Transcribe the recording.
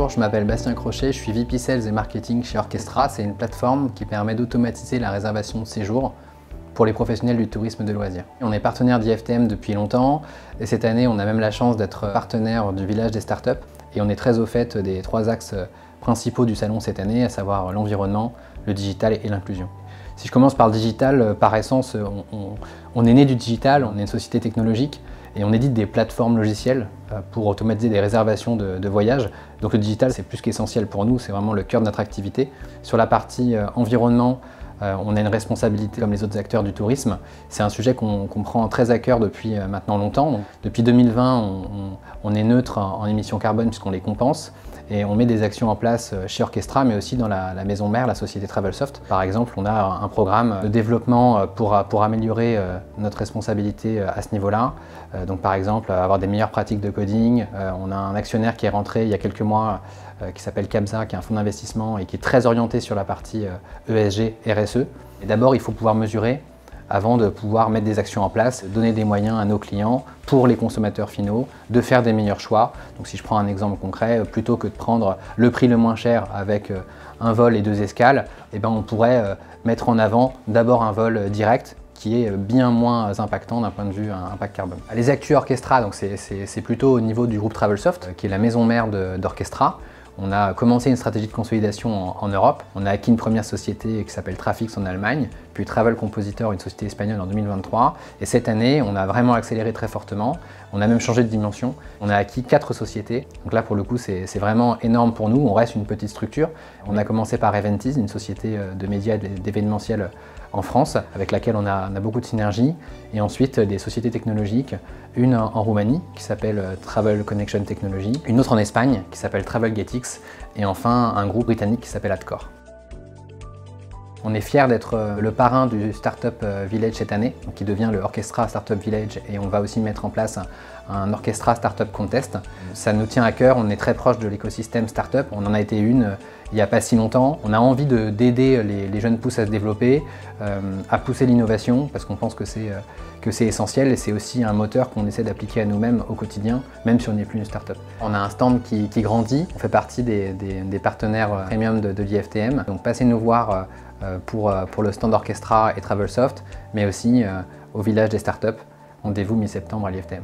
Bonjour, je m'appelle Bastien Crochet, je suis VP Sales et Marketing chez Orchestra. C'est une plateforme qui permet d'automatiser la réservation de séjour pour les professionnels du tourisme de loisirs. On est partenaire d'IFTM depuis longtemps et cette année on a même la chance d'être partenaire du village des startups et on est très au fait des 3 axes principaux du salon cette année, à savoir l'environnement, le digital et l'inclusion. Si je commence par le digital, par essence, on est né du digital, on est une société technologique et on édite des plateformes logicielles pour automatiser des réservations de voyages. Donc le digital, c'est plus qu'essentiel pour nous, c'est vraiment le cœur de notre activité. Sur la partie environnement, on a une responsabilité comme les autres acteurs du tourisme. C'est un sujet qu'on prend très à cœur depuis maintenant longtemps. Donc, depuis 2020, on est neutre en émissions carbone puisqu'on les compense. Et on met des actions en place chez Orchestra, mais aussi dans la maison mère, la société Travelsoft. Par exemple, on a un programme de développement pour améliorer notre responsabilité à ce niveau-là. Donc par exemple, avoir des meilleures pratiques de coding. On a un actionnaire qui est rentré il y a quelques mois qui s'appelle Capza, qui est un fonds d'investissement et qui est très orienté sur la partie ESG, RSE. Et d'abord, il faut pouvoir mesurer avant de pouvoir mettre des actions en place, donner des moyens à nos clients, pour les consommateurs finaux, de faire des meilleurs choix. Donc si je prends un exemple concret, plutôt que de prendre le prix le moins cher avec un vol et 2 escales, on pourrait mettre en avant d'abord un vol direct qui est bien moins impactant d'un point de vue impact carbone. Les actus Orchestra, c'est plutôt au niveau du groupe Travelsoft, qui est la maison mère d'Orchestra. On a commencé une stratégie de consolidation en Europe. On a acquis une première société qui s'appelle Trafix en Allemagne, puis Travel Compositor, une société espagnole en 2023. Et cette année, on a vraiment accéléré très fortement. On a même changé de dimension. On a acquis 4 sociétés. Donc là, pour le coup, c'est vraiment énorme pour nous. On reste une petite structure. On a commencé par Eventis, une société de médias et d'événementiel en France, avec laquelle on a beaucoup de synergies. Et ensuite, des sociétés technologiques, une en Roumanie, qui s'appelle Travel Connection Technology, une autre en Espagne, qui s'appelle TravelGetX, et enfin un groupe britannique qui s'appelle Adcore. On est fiers d'être le parrain du Startup Village cette année, qui devient le Orchestra Startup Village, et on va aussi mettre en place un Orchestra Startup Contest. Ça nous tient à cœur, on est très proche de l'écosystème startup, on en a été une il n'y a pas si longtemps. On a envie d'aider les jeunes pousses à se développer, à pousser l'innovation, parce qu'on pense que c'est essentiel et c'est aussi un moteur qu'on essaie d'appliquer à nous-mêmes au quotidien, même si on n'est plus une startup. On a un stand qui grandit, on fait partie des partenaires premium de l'IFTM, donc passez nous voir pour le stand Orchestra et Travelsoft, mais aussi au village des startups. Rendez-vous mi-septembre à l'IFTM.